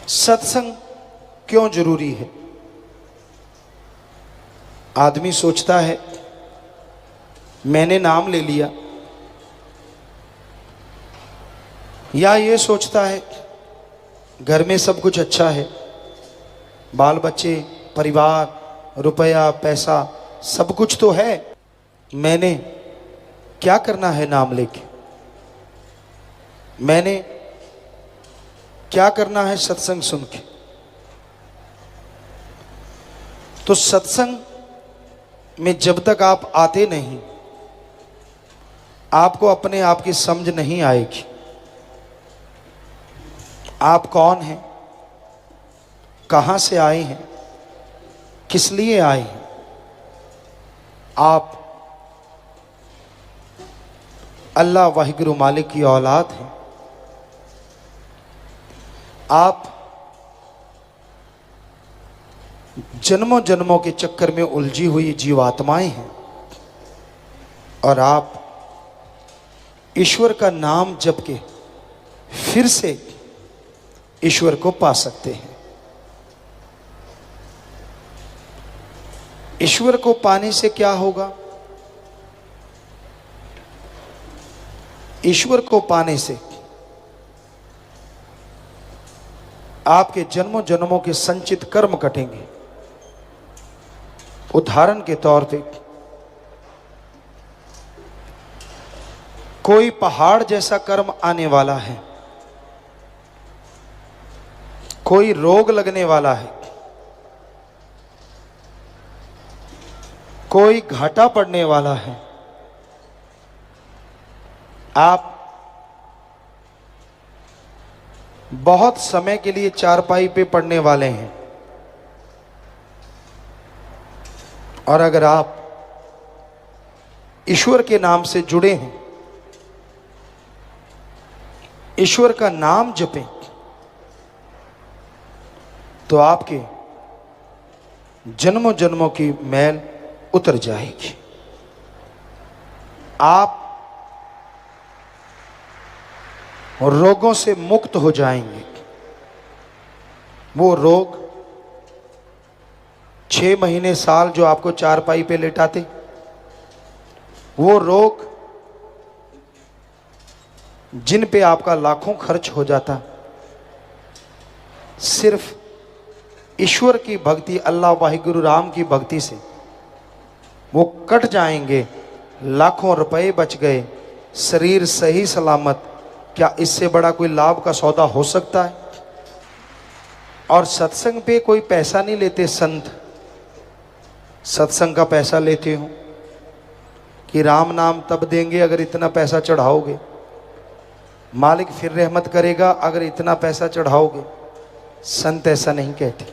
सत्संग क्यों जरूरी है? आदमी सोचता है मैंने नाम ले लिया, या ये सोचता है घर में सब कुछ अच्छा है, बाल बच्चे, परिवार, रुपया, पैसा सब कुछ तो है, मैंने क्या करना है नाम लेके, मैंने क्या करना है सत्संग सुन के। तो सत्संग में जब तक आप आते नहीं, आपको अपने आप की समझ नहीं आएगी। आप कौन हैं, कहां से आए हैं, किस लिए आए हैं। आप अल्लाह वाहिगुरु मालिक की औलाद हैं। आप जन्मों जन्मों के चक्कर में उलझी हुई जीवात्माएं हैं और आप ईश्वर का नाम जप के फिर से ईश्वर को पा सकते हैं। ईश्वर को पाने से क्या होगा? ईश्वर को पाने से आपके जन्मों जन्मों के संचित कर्म कटेंगे। उदाहरण के तौर पे कोई पहाड़ जैसा कर्म आने वाला है, कोई रोग लगने वाला है, कोई घाटा पड़ने वाला है, आप बहुत समय के लिए चारपाई पे पड़ने वाले हैं, और अगर आप ईश्वर के नाम से जुड़े हैं, ईश्वर का नाम जपें, तो आपके जन्मों जन्मों की मैल उतर जाएगी। आप रोगों से मुक्त हो जाएंगे। वो रोग 6 महीने साल जो आपको चारपाई पे लेटाते, वो रोग जिन पे आपका लाखों खर्च हो जाता, सिर्फ ईश्वर की भक्ति, अल्लाह वाहिगुरु राम की भक्ति से वो कट जाएंगे। लाखों रुपए बच गए, शरीर सही सलामत। क्या इससे बड़ा कोई लाभ का सौदा हो सकता है? और सत्संग पे कोई पैसा नहीं लेते संत। सत्संग का पैसा लेते हो कि राम नाम तब देंगे अगर इतना पैसा चढ़ाओगे, मालिक फिर रहमत करेगा अगर इतना पैसा चढ़ाओगे। संत ऐसा नहीं कहते,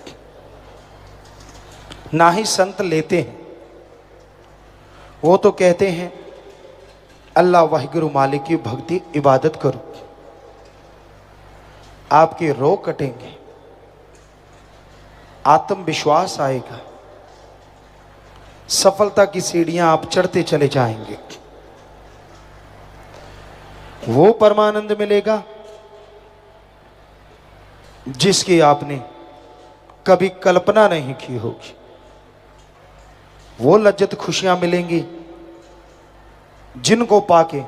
ना ही संत लेते हैं। वो तो कहते हैं अल्लाह वाहिगुरु मालिक की भक्ति इबादत करो, आपके रोग कटेंगे, आत्मविश्वास आएगा, सफलता की सीढ़ियां आप चढ़ते चले जाएंगे। वो परमानंद मिलेगा जिसकी आपने कभी कल्पना नहीं की होगी। वो लज्जत खुशियां मिलेंगी जिनको पाके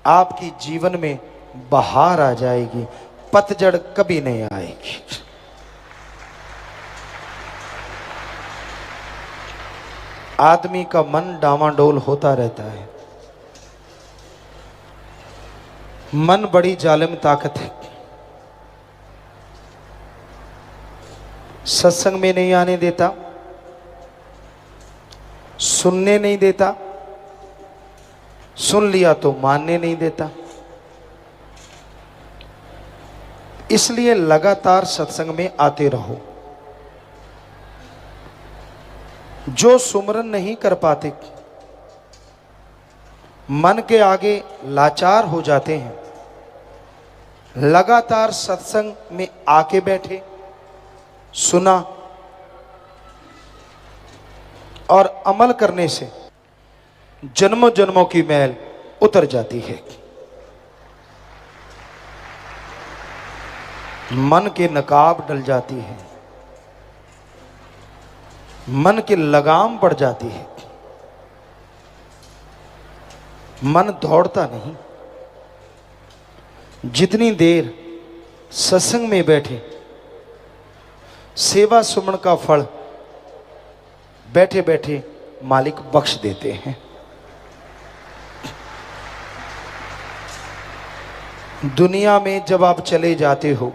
आपकी जीवन में बहार आ जाएगी, पतझड़ कभी नहीं आएगी। आदमी का मन डामाडोल होता रहता है। मन बड़ी जालिम ताकत है। सत्संग में नहीं आने देता, सुनने नहीं देता, सुन लिया तो मानने नहीं देता। इसलिए लगातार सत्संग में आते रहो। जो सुमरन नहीं कर पाते, मन के आगे लाचार हो जाते हैं, लगातार सत्संग में आके बैठे, सुना और अमल करने से जन्मों जन्मों की मैल उतर जाती है। मन के नकाब डल जाती है, मन की लगाम पड़ जाती है, मन दौड़ता नहीं। जितनी देर सत्संग में बैठे, सेवा सुमन का फल बैठे बैठे मालिक बख्श देते हैं। दुनिया में जब आप चले जाते हो,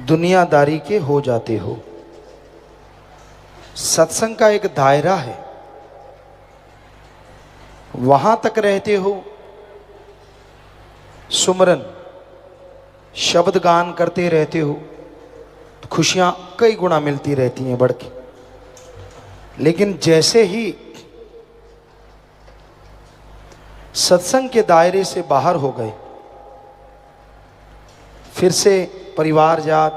दुनियादारी के हो जाते हो। सत्संग का एक दायरा है, वहां तक रहते हो। सुमरन शब्द गान करते रहते हो तो खुशियां कई गुना मिलती रहती हैं बढ़ के। लेकिन जैसे ही सत्संग के दायरे से बाहर हो गए, फिर से परिवार याद,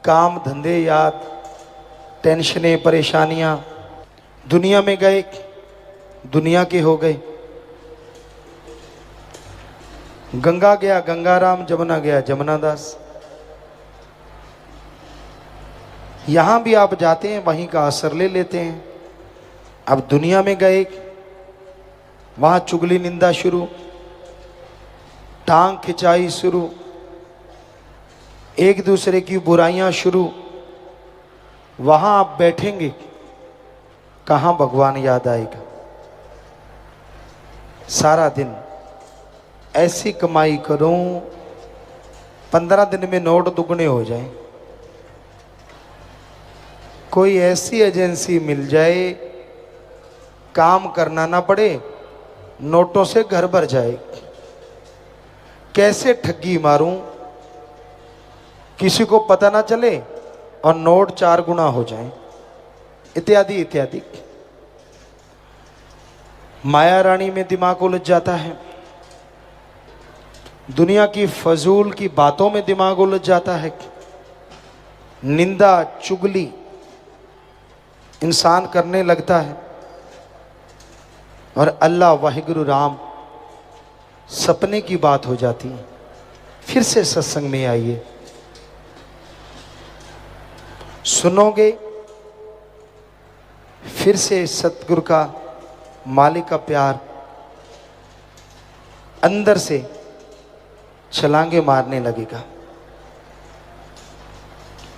काम धंधे याद, टेंशनें परेशानियां, दुनिया में गए, दुनिया के हो गए। गंगा गया गंगाराम, जमुना गया जमुनादास। यहां भी आप जाते हैं, वहीं का असर ले लेते हैं। अब दुनिया में गए, वहां चुगली निंदा शुरू, टांग खिंचाई शुरू, एक दूसरे की बुराइयां शुरू। वहां आप बैठेंगे, कहां भगवान याद आएगा। सारा दिन ऐसी कमाई करूं 15 दिन में नोट दुगने हो जाए, कोई ऐसी एजेंसी मिल जाए काम करना ना पड़े, नोटों से घर भर जाए। कैसे ठगी मारूं, किसी को पता ना चले और नोट 4 गुना हो जाए, इत्यादि इत्यादि। माया रानी में दिमाग उलझ जाता है, दुनिया की फजूल की बातों में दिमाग उलझ जाता है। निंदा चुगली इंसान करने लगता है, और अल्लाह वाहिगुरु राम सपने की बात हो जाती है। फिर से सत्संग में आइए, सुनोगे, फिर से सतगुरु का, मालिक का प्यार अंदर से छलांगे मारने लगेगा,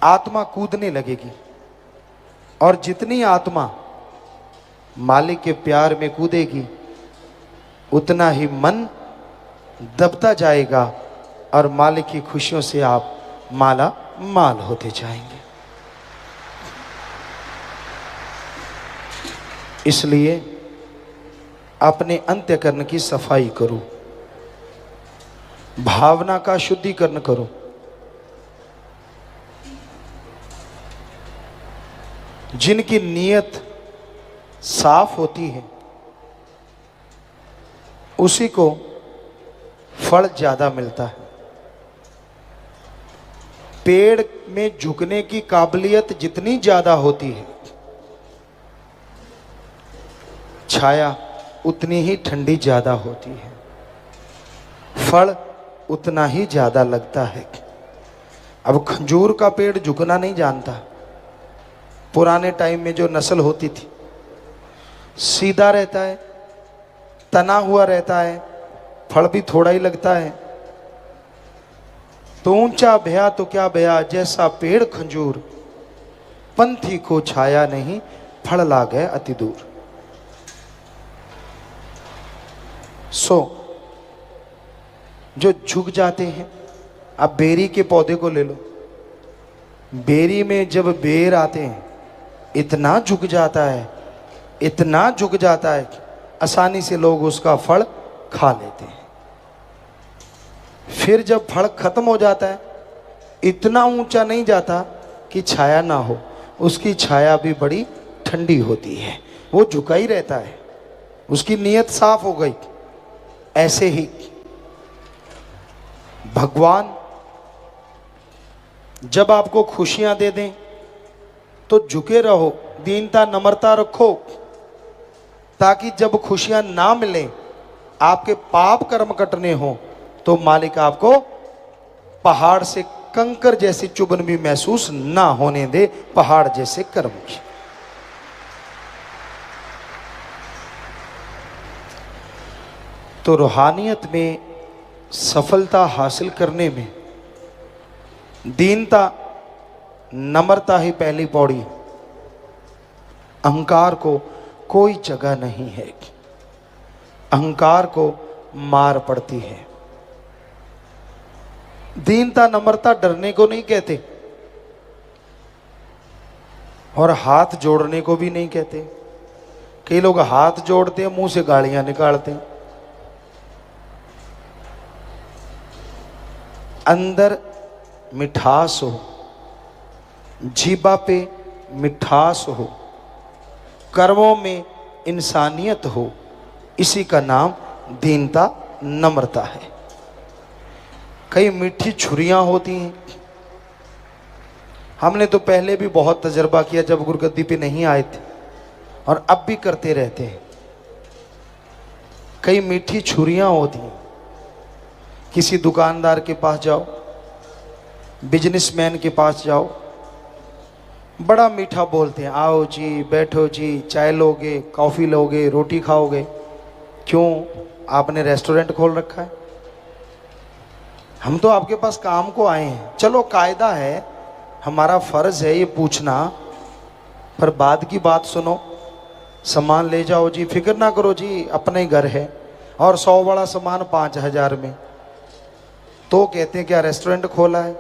आत्मा कूदने लगेगी। और जितनी आत्मा मालिक के प्यार में कूदेगी, उतना ही मन दबता जाएगा और मालिक की खुशियों से आप माला माल होते जाएंगे। इसलिए अपने अंतःकरण की सफाई करो, भावना का शुद्धिकरण करो। जिनकी नीयत साफ होती है, उसी को फल ज्यादा मिलता है। पेड़ में झुकने की काबिलियत जितनी ज्यादा होती है, छाया उतनी ही ठंडी ज्यादा होती है, फल उतना ही ज्यादा लगता है। अब खजूर का पेड़ झुकना नहीं जानता। पुराने टाइम में जो नस्ल होती थी, सीधा रहता है, तना हुआ रहता है, फल भी थोड़ा ही लगता है। तो ऊंचा भया तो क्या भया, जैसा पेड़ खजूर, पंथी को छाया नहीं, फल ला गए अति दूर। सो जो झुक जाते हैं, अब बेरी के पौधे को ले लो, बेरी में जब बेर आते हैं, इतना झुक जाता है, इतना झुक जाता है कि आसानी से लोग उसका फल खा लेते हैं। फिर जब फल खत्म हो जाता है, इतना ऊंचा नहीं जाता कि छाया ना हो, उसकी छाया भी बड़ी ठंडी होती है, वो झुका ही रहता है, उसकी नीयत साफ हो गई। ऐसे ही भगवान जब आपको खुशियां दे दें तो झुके रहो, दीनता नम्रता रखो, ताकि जब खुशियां ना मिलें, आपके पाप कर्म कटने हो, तो मालिक आपको पहाड़ से कंकर जैसी चुभन भी महसूस ना होने दे पहाड़ जैसे कर्म की। तो रूहानियत में सफलता हासिल करने में दीनता, नम्रता ही पहली पौड़ी। अहंकार को कोई जगह नहीं है। अहंकार को मार पड़ती है। दीनता, नम्रता डरने को नहीं कहते और हाथ जोड़ने को भी नहीं कहते। कई लोग हाथ जोड़ते हैं, मुंह से गालियां निकालते हैं। अंदर मिठास हो, जीभा पे मिठास हो, कर्मों में इंसानियत हो, इसी का नाम दीनता, नम्रता है। कई मीठी छुरियां होती हैं। हमने तो पहले भी बहुत तजर्बा किया जब गुरगद्दी पे नहीं आए थे, और अब भी करते रहते हैं। कई मीठी छुरियां होती हैं। किसी दुकानदार के पास जाओ, बिजनेसमैन के पास जाओ, बड़ा मीठा बोलते हैं, आओ जी, बैठो जी, चाय लोगे, कॉफ़ी लोगे, रोटी खाओगे। क्यों? आपने रेस्टोरेंट खोल रखा है? हम तो आपके पास काम को आए हैं। चलो कायदा है, हमारा फ़र्ज़ है ये पूछना, पर बाद की बात सुनो। सामान ले जाओ जी, फिक्र ना करो जी, अपने घर है, और 100 वाला सामान 5000 में। तो कहते हैं क्या रेस्टोरेंट खोला है?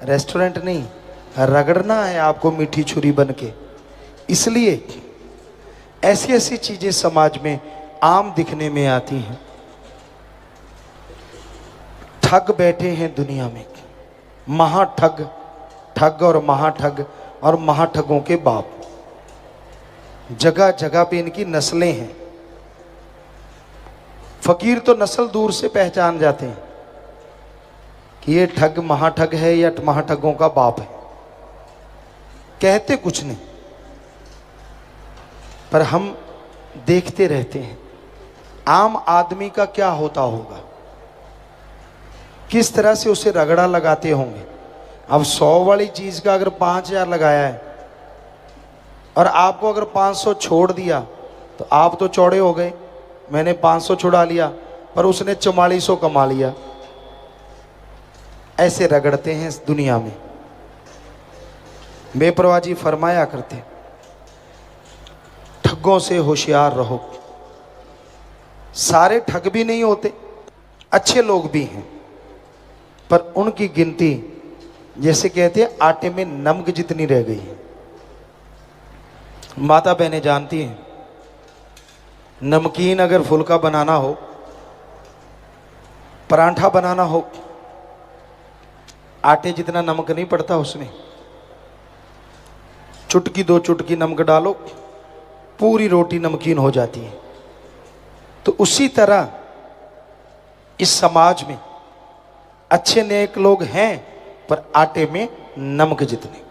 रेस्टोरेंट नहीं, रगड़ना है आपको मीठी छुरी बन के। इसलिए ऐसी ऐसी चीज़ें समाज में आम दिखने में आती हैं। ठग बैठे हैं दुनिया में, महाठग, ठग और महाठग और महाठगों के बाप। जगह जगह पे इनकी नस्लें हैं। फकीर तो नस्ल दूर से पहचान जाते हैं कि ये ठग महाठग है या महाठगों का बाप है। कहते कुछ नहीं, पर हम देखते रहते हैं आम आदमी का क्या होता होगा, किस तरह से उसे रगड़ा लगाते होंगे। अब 100 वाली चीज का अगर 5000 लगाया है और आपको अगर 500 छोड़ दिया तो आप तो चौड़े हो गए। मैंने 500 छुड़ा लिया पर उसने 4400 कमा लिया। ऐसे रगड़ते हैं इस दुनिया में। बेपरवाह जी फरमाया करते, ठगों से होशियार रहो। सारे ठग भी नहीं होते, अच्छे लोग भी हैं, पर उनकी गिनती जैसे कहते हैं आटे में नमक जितनी रह गई है। माता बहनें जानती हैं, नमकीन अगर फुल्का बनाना हो, परांठा बनाना हो, आटे जितना नमक नहीं पड़ता उसमें। चुटकी 2 चुटकी नमक डालो, पूरी रोटी नमकीन हो जाती है। तो उसी तरह इस समाज में अच्छे नेक लोग हैं, पर आटे में नमक जितने।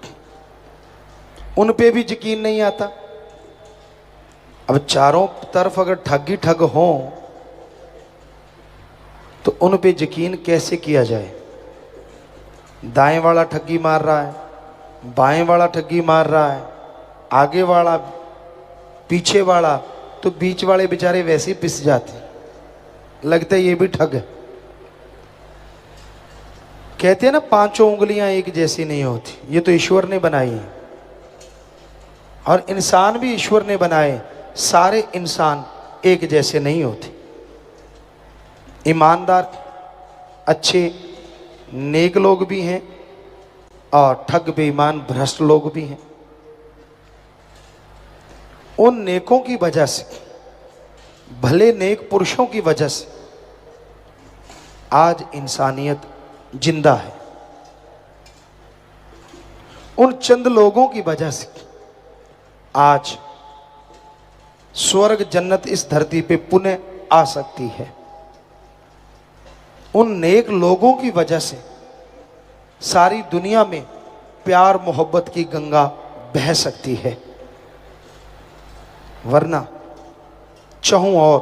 उन पे भी यकीन नहीं आता। अब चारों तरफ अगर ठग ही ठग हो तो उन पे यकीन कैसे किया जाए? दाएं वाला ठगी मार रहा है, बाएं वाला ठगी मार रहा है, आगे वाला, पीछे वाला, तो बीच वाले बेचारे वैसे ही पिस जाते, लगता है ये भी ठग है। कहते हैं ना, 5 उंगलियां एक जैसी नहीं होती। ये तो ईश्वर ने बनाई है, और इंसान भी ईश्वर ने बनाए। सारे इंसान एक जैसे नहीं होते। ईमानदार, अच्छे, नेक लोग भी हैं, और ठग, बेईमान, भ्रष्ट लोग भी हैं। उन नेकों की वजह से, भले नेक पुरुषों की वजह से आज इंसानियत जिंदा है। उन चंद लोगों की वजह से आज स्वर्ग जन्नत इस धरती पे पुनः आ सकती है। उन नेक लोगों की वजह से सारी दुनिया में प्यार मोहब्बत की गंगा बह सकती है, वरना चहुं और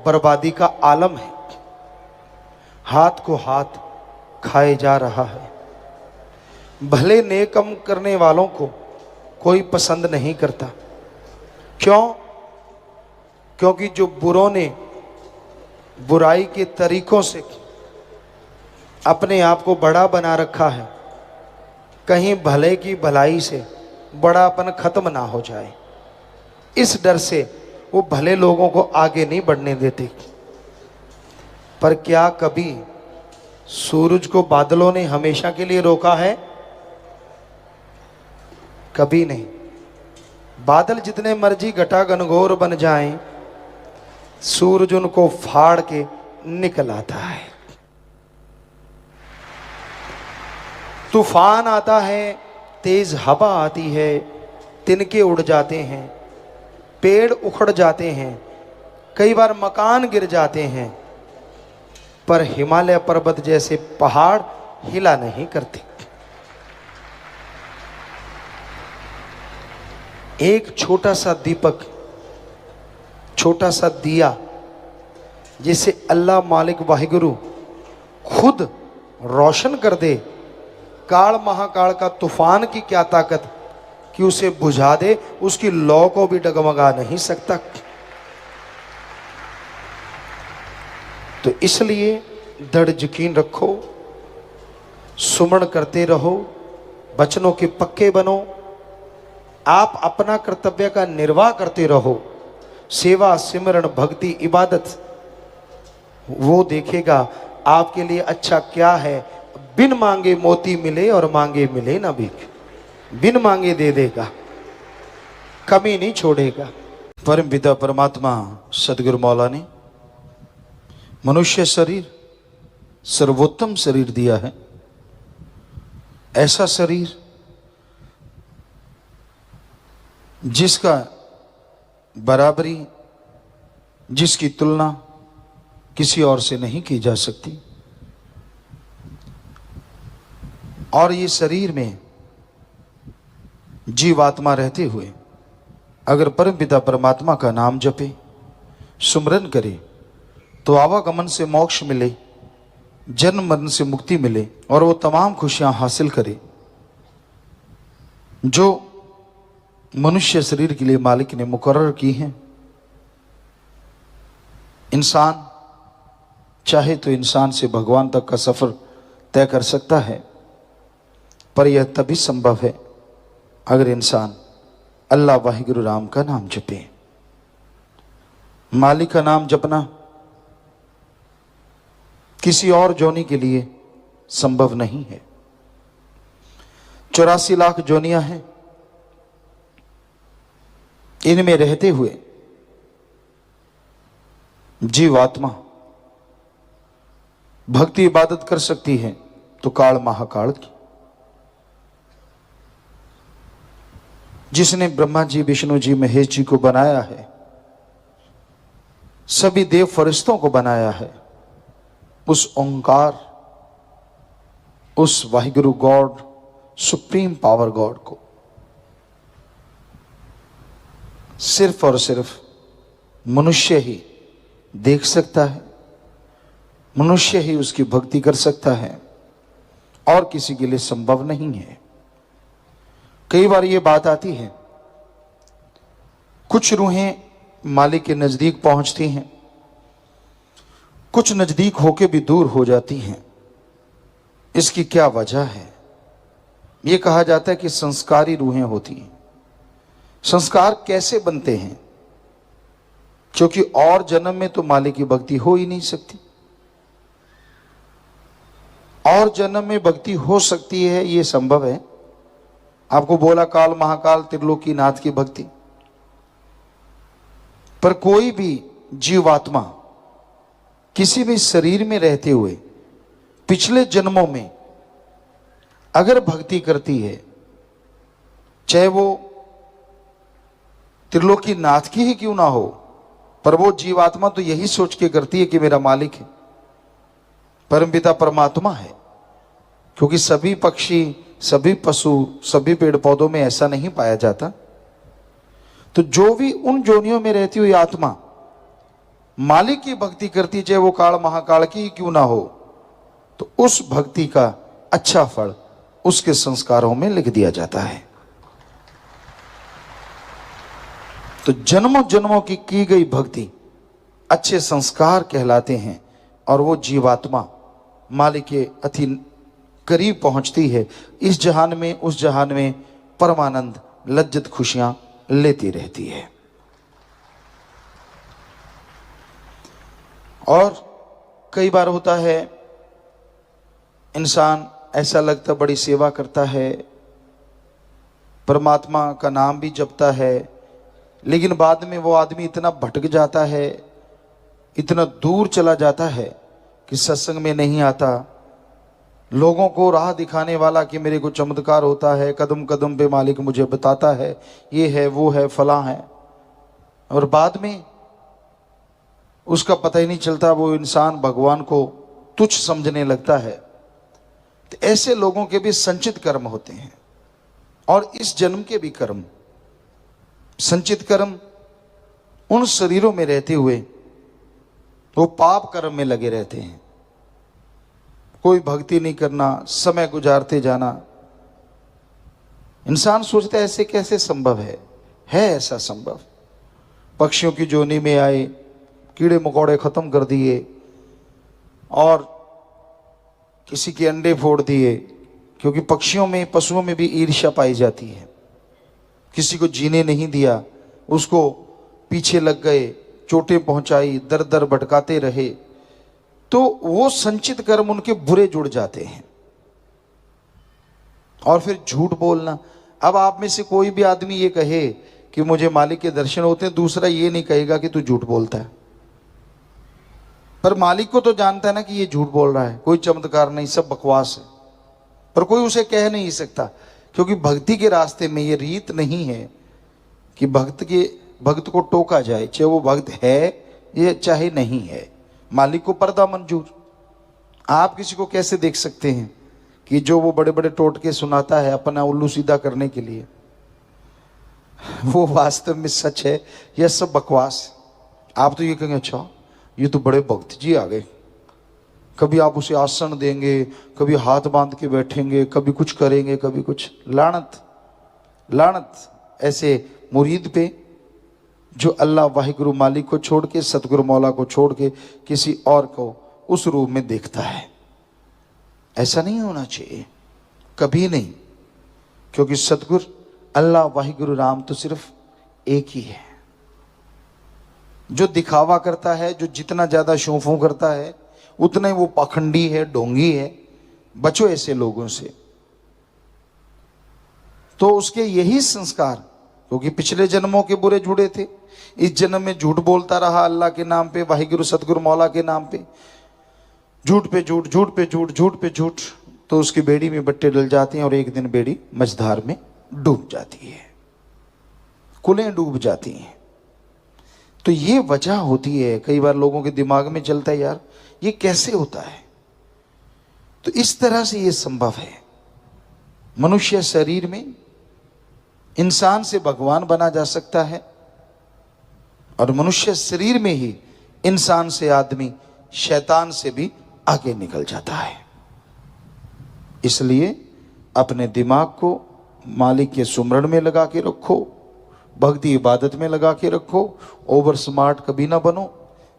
बर्बादी का आलम है। हाथ को हाथ खाए जा रहा है। भले नेकम करने वालों को कोई पसंद नहीं करता। क्यों? क्योंकि जो बुरों ने बुराई के तरीकों से अपने आप को बड़ा बना रखा है, कहीं भले की भलाई से बड़ापन खत्म ना हो जाए, इस डर से वो भले लोगों को आगे नहीं बढ़ने देते। पर क्या कभी सूरज को बादलों ने हमेशा के लिए रोका है? कभी नहीं। बादल जितने मर्जी घटा घनघोर बन जाएं, सूरज उनको फाड़ के निकल आता है। तूफान आता है, तेज हवा आती है, तिनके उड़ जाते हैं, पेड़ उखड़ जाते हैं, कई बार मकान गिर जाते हैं, पर हिमालय पर्वत जैसे पहाड़ हिला नहीं करते। एक छोटा सा दीपक, छोटा सा दिया, जिसे अल्लाह मालिक वाहिगुरु खुद रोशन कर दे, काल महाकाल का तूफान की क्या ताकत कि उसे बुझा दे, उसकी लौ को भी डगमगा नहीं सकता। तो इसलिए दृढ़ यकीन रखो, सुमरण करते रहो, वचनों के पक्के बनो, आप अपना कर्तव्य का निर्वाह करते रहो। सेवा, सिमरण, भक्ति, इबादत वो देखेगा आपके लिए अच्छा क्या है। बिन मांगे मोती मिले और मांगे मिले ना भीख, बिन मांगे दे देगा, कमी नहीं छोड़ेगा। परम पिता परमात्मा सदगुरु मौला ने मनुष्य शरीर सर्वोत्तम शरीर दिया है। ऐसा शरीर जिसका बराबरी, जिसकी तुलना किसी और से नहीं की जा सकती। और ये शरीर में जीवात्मा रहते हुए अगर परमपिता परमात्मा का नाम जपे, सुमरन करे, तो आवागमन से मोक्ष मिले, जन्म मरण से मुक्ति मिले और वो तमाम खुशियां हासिल करे जो मनुष्य शरीर के लिए मालिक ने मुकर्रर की हैं। इंसान चाहे तो इंसान से भगवान तक का सफर तय कर सकता है, पर यह तभी संभव है अगर इंसान अल्लाह वाहिगुरु राम का नाम जपे। मालिक का नाम जपना किसी और जोनी के लिए संभव नहीं है। 84 लाख जोनियां हैं, इनमें रहते हुए जीवात्मा भक्ति इबादत कर सकती है तो काल महाकाल की। जिसने ब्रह्मा जी, विष्णु जी, महेश जी को बनाया है, सभी देव फरिश्तों को बनाया है, उस ओंकार, उस Waheguru God, supreme power God को सिर्फ और सिर्फ मनुष्य ही देख सकता है, मनुष्य ही उसकी भक्ति कर सकता है और किसी के लिए संभव नहीं है। कई बार ये बात आती है, कुछ रूहें मालिक के नजदीक पहुंचती हैं, कुछ नजदीक होके भी दूर हो जाती हैं। इसकी क्या वजह है? ये कहा जाता है कि संस्कारी रूहें होती हैं। संस्कार कैसे बनते हैं? क्योंकि और जन्म में तो मालिक की भक्ति हो ही नहीं सकती। और जन्म में भक्ति हो सकती है, ये संभव है। आपको बोला काल महाकाल त्रिलोकी नाथ की भक्ति, पर कोई भी जीवात्मा किसी भी शरीर में रहते हुए पिछले जन्मों में अगर भक्ति करती है, चाहे वो त्रिलोकी नाथ की ही क्यों ना हो, पर वो जीवात्मा तो यही सोच के करती है कि मेरा मालिक है, परमपिता परमात्मा है। क्योंकि सभी पक्षी, सभी पशु, सभी पेड़ पौधों में ऐसा नहीं पाया जाता। तो जो भी उन जोनियों में रहती हुई आत्मा मालिक की भक्ति करती, चाहे वो काल महाकाल की ही क्यों ना हो, तो उस भक्ति का अच्छा फल उसके संस्कारों में लिख दिया जाता है। तो जन्मों जन्मों की गई भक्ति अच्छे संस्कार कहलाते हैं और वो जीवात्मा मालिक के अति करीब पहुंचती है। इस जहान में उस जहान में परमानंद लज्जत खुशियां लेती रहती है। और कई बार होता है इंसान ऐसा लगता बड़ी सेवा करता है, परमात्मा का नाम भी जपता है, लेकिन बाद में वो आदमी इतना भटक जाता है, इतना दूर चला जाता है कि सत्संग में नहीं आता, लोगों को राह दिखाने वाला कि मेरे को चमत्कार होता है, कदम कदम पे मालिक मुझे बताता है, ये है वो है फलां है, और बाद में उसका पता ही नहीं चलता, वो इंसान भगवान को तुच्छ समझने लगता है। तो ऐसे लोगों के भी संचित कर्म होते हैं और इस जन्म के भी कर्म, संचित कर्म उन शरीरों में रहते हुए वो पाप कर्म में लगे रहते हैं। कोई भक्ति नहीं करना, समय गुजारते जाना। इंसान सोचता है ऐसे कैसे संभव है ऐसा संभव। पक्षियों की जोनी में आए, कीड़े मकोड़े खत्म कर दिए और किसी के अंडे फोड़ दिए, क्योंकि पक्षियों में पशुओं में भी ईर्ष्या पाई जाती है। किसी को जीने नहीं दिया, उसको पीछे लग गए, चोटें पहुंचाई, दर दर भटकाते रहे, तो वो संचित कर्म उनके बुरे जुड़ जाते हैं। और फिर झूठ बोलना। अब आप में से कोई भी आदमी ये कहे कि मुझे मालिक के दर्शन होते हैं, दूसरा ये नहीं कहेगा कि तू झूठ बोलता है। पर मालिक को तो जानता है ना कि ये झूठ बोल रहा है, कोई चमत्कार नहीं, सब बकवास है, पर कोई उसे कह नहीं सकता, क्योंकि भक्ति के रास्ते में ये रीत नहीं है कि भक्त को टोका जाए, चाहे वो भक्त है या चाहे नहीं है। मालिक को पर्दा मंजूर। आप किसी को कैसे देख सकते हैं कि जो वो बड़े बड़े टोटके सुनाता है अपना उल्लू सीधा करने के लिए, वो वास्तव में सच है या सब बकवास? आप तो ये कहेंगे अच्छा ये तो बड़े भक्त जी आ गए, कभी आप उसे आसन देंगे, कभी हाथ बांध के बैठेंगे, कभी कुछ करेंगे, कभी कुछ। लानत लानत ऐसे मुरीद पे जो अल्लाह वाहिगुरु मालिक को छोड़ के, सतगुरु मौला को छोड़ के किसी और को उस रूप में देखता है। ऐसा नहीं होना चाहिए, कभी नहीं, क्योंकि सतगुरु अल्लाह वाहिगुरु राम तो सिर्फ एक ही है। जो दिखावा करता है, जो जितना ज्यादा शौफों करता है, उतना ही वो पाखंडी है, ढोंगी है। बचो ऐसे लोगों से। तो उसके यही संस्कार, क्योंकि पिछले जन्मों के बुरे जुड़े थे, इस जन्म में झूठ बोलता रहा अल्लाह के नाम पे, वाहिगुरु सतगुरु मौला के नाम पे, झूठ पे झूठ, झूठ पे झूठ, झूठ पे झूठ, तो उसकी बेड़ी में बट्टे डल जाते हैं और एक दिन बेड़ी मझधार में डूब जाती है, कुलें डूब जाती हैं। तो ये वजह होती है। कई बार लोगों के दिमाग में चलता है यार ये कैसे होता है। तो इस तरह से ये संभव है। मनुष्य शरीर में इंसान से भगवान बना जा सकता है और मनुष्य शरीर में ही इंसान से आदमी शैतान से भी आगे निकल जाता है। इसलिए अपने दिमाग को मालिक के सुमरण में लगा के रखो, भक्ति इबादत में लगा के रखो। ओवर स्मार्ट कभी ना बनो।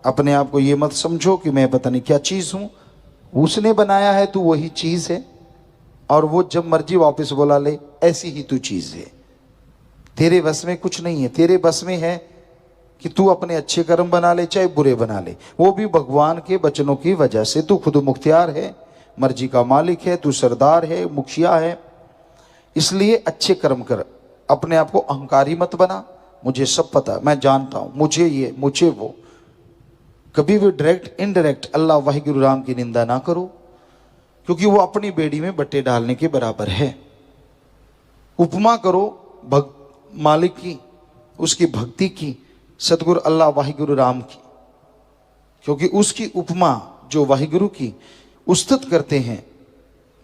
अपने आप को ये मत समझो कि मैं पता नहीं क्या चीज़ हूँ। उसने बनाया है तू वही चीज़ है, और वो जब मर्जी वापस बुला ले ऐसी ही तू चीज़ है। तेरे बस में कुछ नहीं है। तेरे बस में है कि तू अपने अच्छे कर्म बना ले चाहे बुरे बना ले, वो भी भगवान के वचनों की वजह से। तू खुद मुख्तियार है, मर्जी का मालिक है, तू सरदार है, मुखिया है। इसलिए अच्छे कर्म कर, अपने आप को अहंकारी मत बना। मुझे सब पता, मैं जानता हूं, मुझे ये मुझे वो। कभी भी डायरेक्ट इनडायरेक्ट अल्लाह वाहिगुरु राम की निंदा ना करो, क्योंकि वो अपनी बेड़ी में बट्टे डालने के बराबर है। उपमा करो मालिक की, उसकी भक्ति की, सतगुरु अल्लाह वाहिगुरु राम की, क्योंकि उसकी उपमा जो वाहिगुरु की उस्तत करते हैं,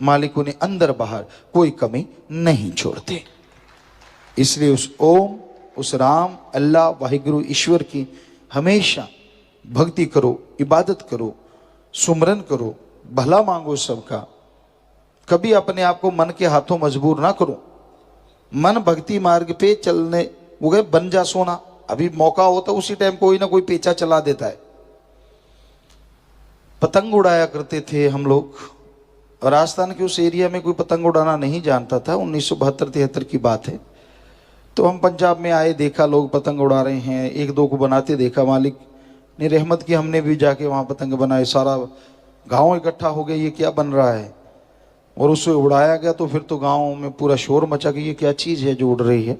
मालिक उन्हें अंदर बाहर कोई कमी नहीं छोड़ते। इसलिए उस ओम, उस राम, अल्लाह वाहिगुरु ईश्वर की हमेशा भक्ति करो, इबादत करो, सुमरन करो, भला मांगो सबका, कभी अपने आप को मन के हाथों मजबूर ना करो। मन भक्ति मार्ग पे चलने वो गए बन जा सोना, अभी मौका होता उसी टाइम कोई ना कोई पेचा चला देता है। पतंग उड़ाया करते थे हम लोग, राजस्थान के उस एरिया में कोई पतंग उड़ाना नहीं जानता था। 1972-73 की बात है। तो हम पंजाब में आए, देखा लोग पतंग उड़ा रहे हैं, एक दो को बनाते देखा, मालिक ने रहमत की, हमने भी जाके वहाँ पतंग बनाए। सारा गांव इकट्ठा हो गया, ये क्या बन रहा है, और उसे उड़ाया गया। तो फिर तो गांव में पूरा शोर मचा कि ये क्या चीज़ है जो उड़ रही है।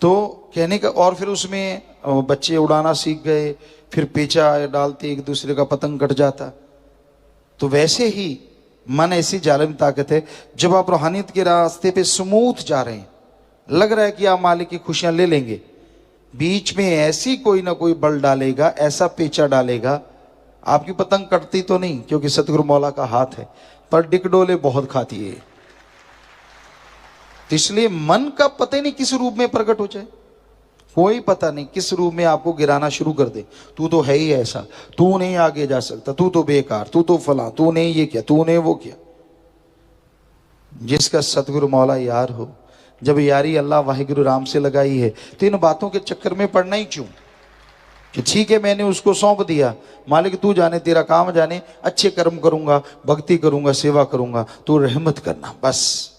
तो कहने का, और फिर उसमें बच्चे उड़ाना सीख गए, फिर पेचा डालते, एक दूसरे का पतंग कट जाता। तो वैसे ही मन ऐसी जालिम ताकत है, जब आप रूहानियत के रास्ते पे स्मूथ जा रहे हैं, लग रहा है कि आप मालिक की खुशियां ले लेंगे, बीच में ऐसी कोई ना कोई बल डालेगा, ऐसा पेचा डालेगा, आपकी पतंग कटती तो नहीं क्योंकि सतगुरु मौला का हाथ है, पर डिकडोले बहुत खाती है। तो इसलिए मन का पता ही नहीं किस रूप में प्रकट हो जाए, कोई पता नहीं किस रूप में आपको गिराना शुरू कर दे। तू तो है ही ऐसा, तू नहीं आगे जा सकता, तू तो बेकार, तू तो फला, तूने ये किया, तूने वो किया। जिसका सतगुरु मौला यार हो, जब यारी अल्लाह वाहिगुरु राम से लगाई है, तो इन बातों के चक्कर में पड़ना ही क्यों कि ठीक है मैंने उसको सौंप दिया, मालिक तू जाने, तेरा काम जाने, अच्छे कर्म करूंगा, भक्ति करूंगा, सेवा करूंगा, तू रहमत करना। बस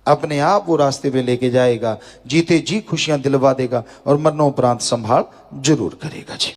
अपने आप वो रास्ते पे लेके जाएगा, जीते जी खुशियां दिलवा देगा और मरणोपरांत संभाल जरूर करेगा जी।